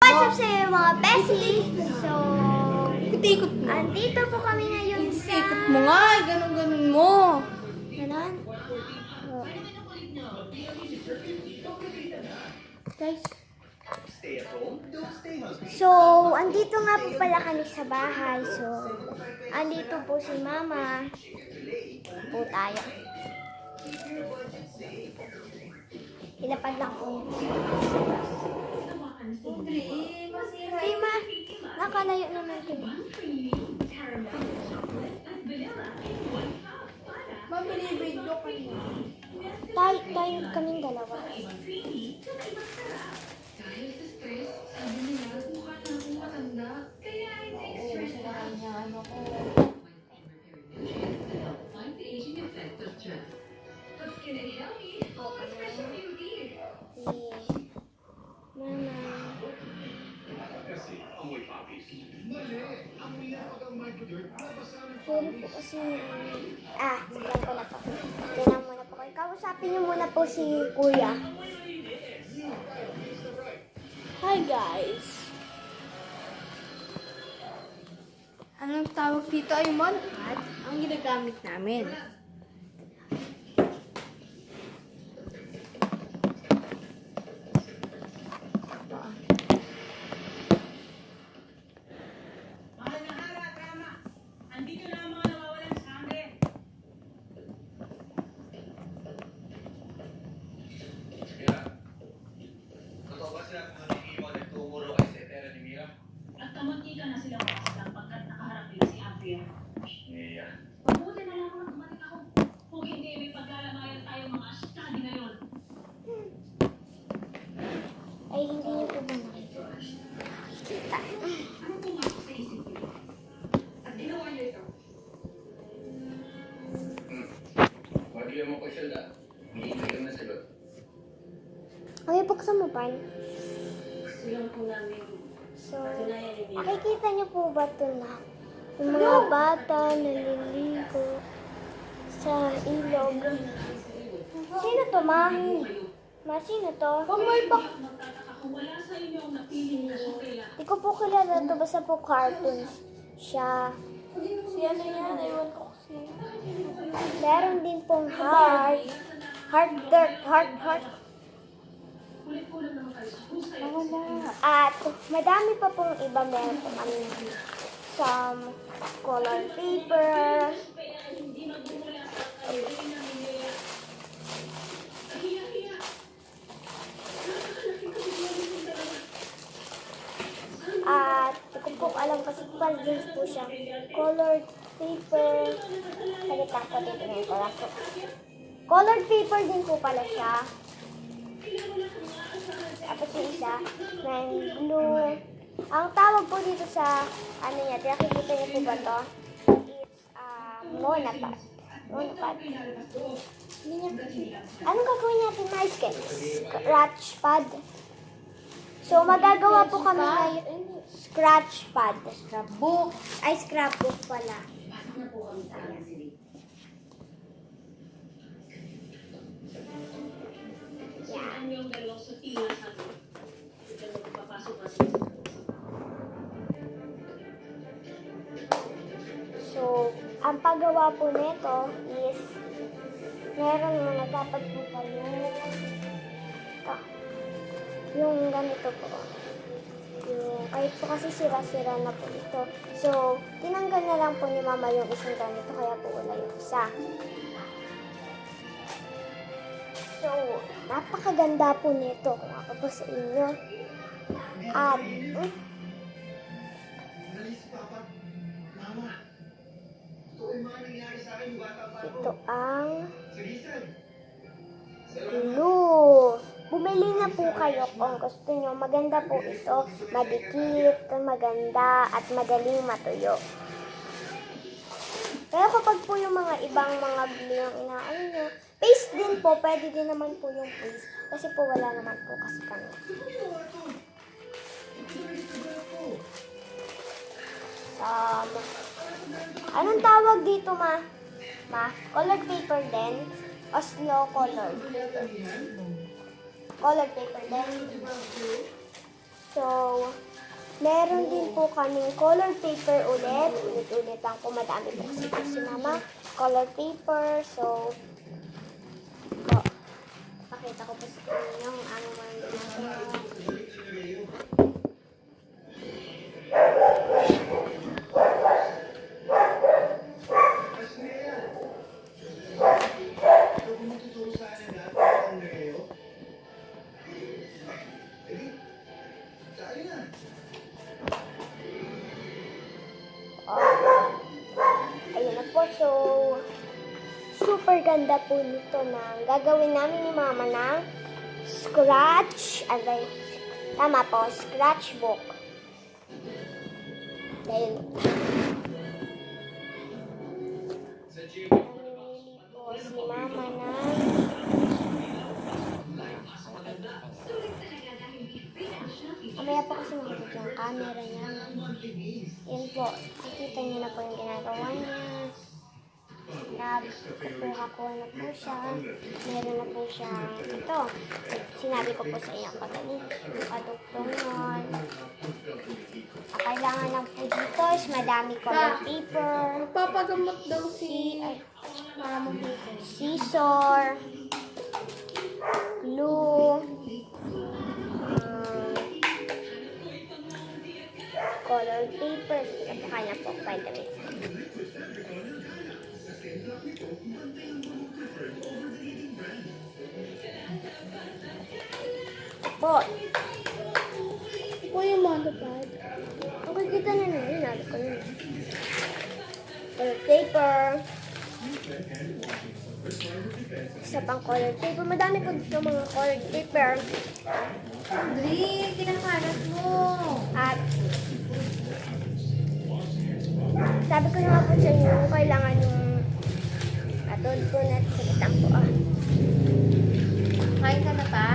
What's up sa inyo mga Bessie? So, Ikot mo. andito po kami ngayon sa... Ikot mo nga, ganun-ganun mo. Ganon? Oh. Guys, So, andito nga po pala kami sa bahay. So, andito po si Mama. Po tayo. Ilapag lang po. Hey, Ma. Nakalayo naman kayo. mabili-video ka niya. Tayo kaming dalawa. Dahil sa stress, sabi nila, mukha na akong matanda. Kaya ini-express Sa kanya, ano ko. nutrients to help fight the aging effects of stress. But skin and healthy, special beauty. Mama. Sorry po kasi... silang ko na po. Tingnan muna po kayo. Kausapin niyo muna po si Kuya. Hi guys. Anong tawag dito ay monpad? Ang ginagamit namin. Mahal na Hara, tama. Andito na ang mga nawawalan sa hambre. Mira, totoo ba sila kung naniiwan at tumuro kay Setera ni Mira? At kamuntika na sila makaslang pagkat nakaharap nila si Avia. Iya. Mabuti na lang kung tumating ako. Kung hindi, may paglalamayan tayo mga study ngayon. Ay, hindi niyo po ba nakikita? Ano pumasok sa isip niyo? At ginawa niyo ito? Mabigyan mo ko siya da. Hindi ka na sagot. Okay, buksan mo pa. Gusto lang po namin. So, makikita niyo po ba ito na? Yung mga bata naliligo sa ilog. Sino to, Ma? Ma, sino to? Magtataka kung wala sa inyo ang napiling na siya kaya. Di ko po kilala to, basta po cartoons siya. Si ano yan? Ewan ko kasi. Meron din pong heart. Heart. Kulit-kulit naman kayo sa husay. Wala. At madami pa pong iba. Meron po kami some color paper. Kaya hindi magmumula sa kayo na nila. Hiya-hiya. At di ko po alam kasi palgins po siya. Colored paper. Salita ko dito ng color po. Colored paper din po pala siya. Tapos yung isa, may glue. Ang tawag po dito sa, ano niya, nakikita niyo po ba to? It's monopod. Monopod. Anong gagawin natin na scratch pad? So, magagawa po kami ng scratch pad. Scrapbook. Ay, scrapbook pala. Saan yung dalawang sutila sa akin? Ito na magpapasok-pasok. So, ang paggawa po nito is meron na dapat po kayo ito. Yung ganito po. Yung, kahit po kasi sira-sira na po ito. So, tinanggal na lang po ni Mama yung isang ganito kaya po wala yung isa. So, napakaganda po nito kung ako po sa inyo. At, ito ang glue. Bumili na po kayo kung gusto nyo. Maganda po ito. Madikit, maganda, at madaling matuyo. Pero kapag po yung mga ibang mga glue yung inaano nyo, paste din po. Pwede din naman po yung paste. Kasi po wala naman po kasi kami. Anong tawag dito, Ma? Ma? Colored paper din? O snow colored? Colored paper din? So, meron din po kaming color paper ulit. Ulit-ulit lang po. Madami po kasi po si Mama. Color paper. So, po. Pakita ko po sa inyo ang aming mga ginagawa. Ikaw ba magtuturo sa akin ng lahat ng ang ngayon? Eh, tayo na. Ayun na po. So, super ganda po nito na gagawin namin ni Mama ng scratch. Tama po, scratchbook. Dahil, Sa gym, namimili po si Mama ng mamaya po kasi makikita yung camera niya. Yan po, nakikita niyo na po yung ginagawa niya. Nagkukuha na po siya. Meron na po siya ito. Sinabi ko po sa inyo kadugtong nun. Ang kailangan lang po dito is madami color paper, Papagamot daw si Mama mo. scissor, glue, color paper, napakanya po, vitamins. Po, Po yung monopod. ang kita na nyo, hinalo ko yun. Color paper. Isa pang color paper. Madami po dito mga color paper. Dri, kinakalat mo. At sabi ko naman po sa inyo, kailangan yung atod po na sagitang po. Kain ka na pa?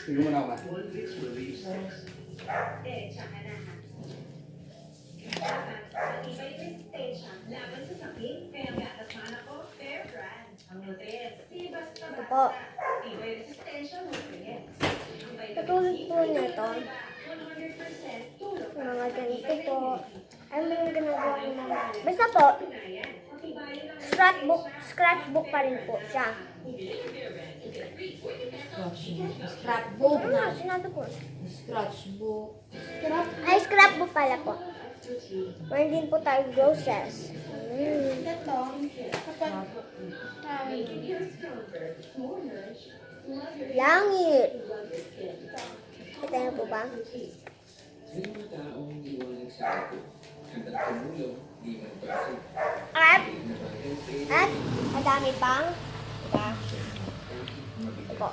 Sige mo na ako ba? Ito po. Katulad po nito, mga ganito po. Ano yung ginagawa ng mga... Basta po, scratchbook pa rin po siya. Scrapbook. Oo nga, sinabi ko. Scratchbook. Ay, scrapbook pala po. Meron din po tayo glosses. Ito. Kapag Langit. Kita niyo po ba? Sino taong iwanan sa ato? Hanggang tumulong, di man pagsin. At madami pang diba? Ito po.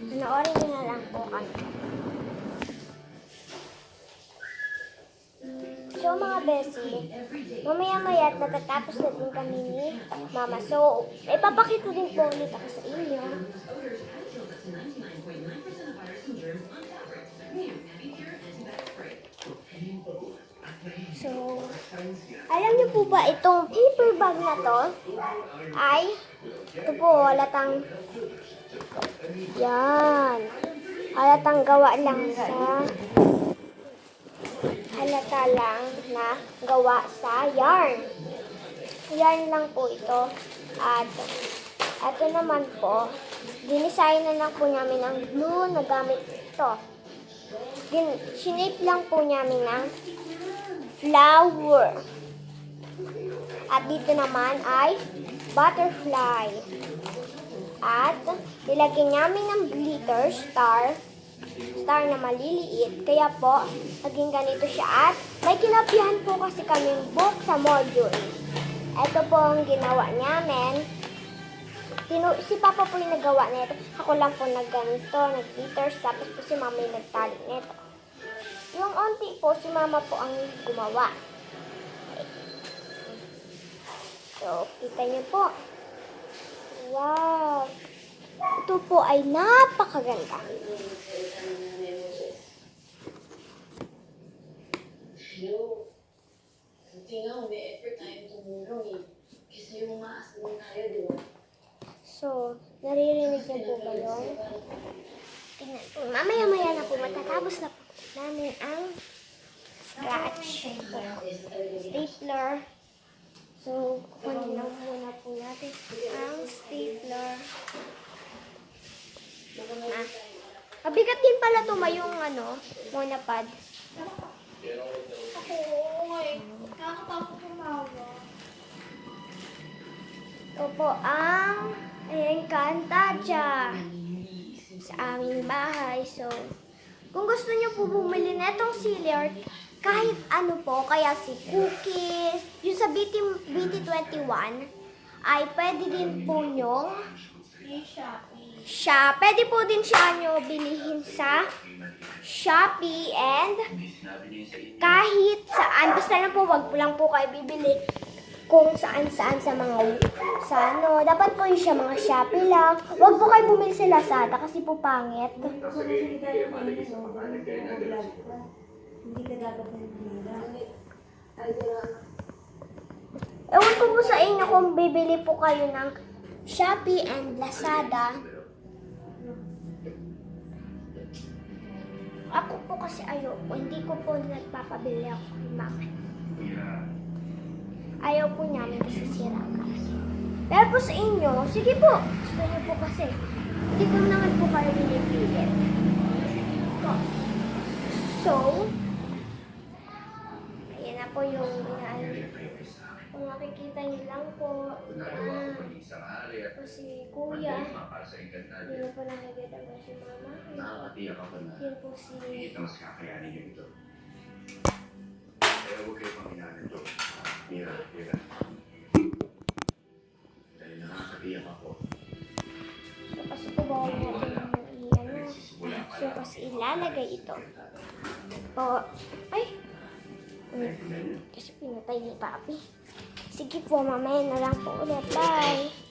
Panoorin nyo na lang po kami. So mga besi, mamaya-maya at natatapos na din kami ni Mama. So, ipapakita din po ulit ako sa inyo. So, alam niyo po ba itong paper bag na to ay ito po, halatang yan. Halatang gawa lang halata lang na gawa sa yarn. Yarn lang po ito. At ito naman po, dinisign na lang po namin ng glue na gamit ito. Shinape lang po namin ng flower. At dito naman ay butterfly. At nilagyan namin ng glitter star na maliliit. Kaya po, naging ganito siya. At may kinapihan po kasi kaming book sa module. Ito po ang ginawa namin. Si Papa po yung nagawa nito. Ako lang po nagganito, nag-glitters. Tapos po si Mama yung nagtali nito. Yung onti po, si Mama po ang gumawa. So, kita niyo po. Wow! Ito po ay napakaganda. Hello. Hindi nga, may effort tayong tumulong eh. Kasi yung maas mo tayo, di ba? So, naririnig niyo po ba yun? Tingnan po. Mamaya-maya na po matatapos na po namin ang scratch stapler. So, kukunin lang muna po natin ang stapler. Mabigat din pala ito yung monopod. Oo nga eh. Nakakatakot kumawa. Ito po ang Encantadia sa aming bahay. So, kung gusto niyo po bumili na itong sealer, kahit ano po, kaya si cookies, yung sa BT21, ay pwede din po nyo pwede po din siya nyo bilihin sa Shopee and kahit saan, basta lang po, wag lang po kayo bibili kung saan-saan sa mga dapat po yung siya mga Shopee lang. Wag po kayo bumili sa Lazada kasi po pangit. Ewan ko po sa inyo kung bibili po kayo ng Shopee and Lazada. Ako po kasi ayoko, hindi ko po nagpapabili ako kay mama. Ayaw po namin kasi sira kami. Pero po sa inyo, sige po, gusto niyo po kasi. Hindi ko naman po kayo pinipilit. So, ayan na po yung kung makikita niyo lang po, po si Kuya. Hindi na po nakikita po si Mama. Nakakatiyak ako na Yun po si... higit na mas kakayanin niyo ito. Kaya huwag kayo panginahan ito. Mira. Dahil nakakatiyak ako. So, kasi po ba So, kasi ilalagay ito. O, ay! Kasi pinatay ni Papi. Sige po, mamaya na lang po ulit. Bye!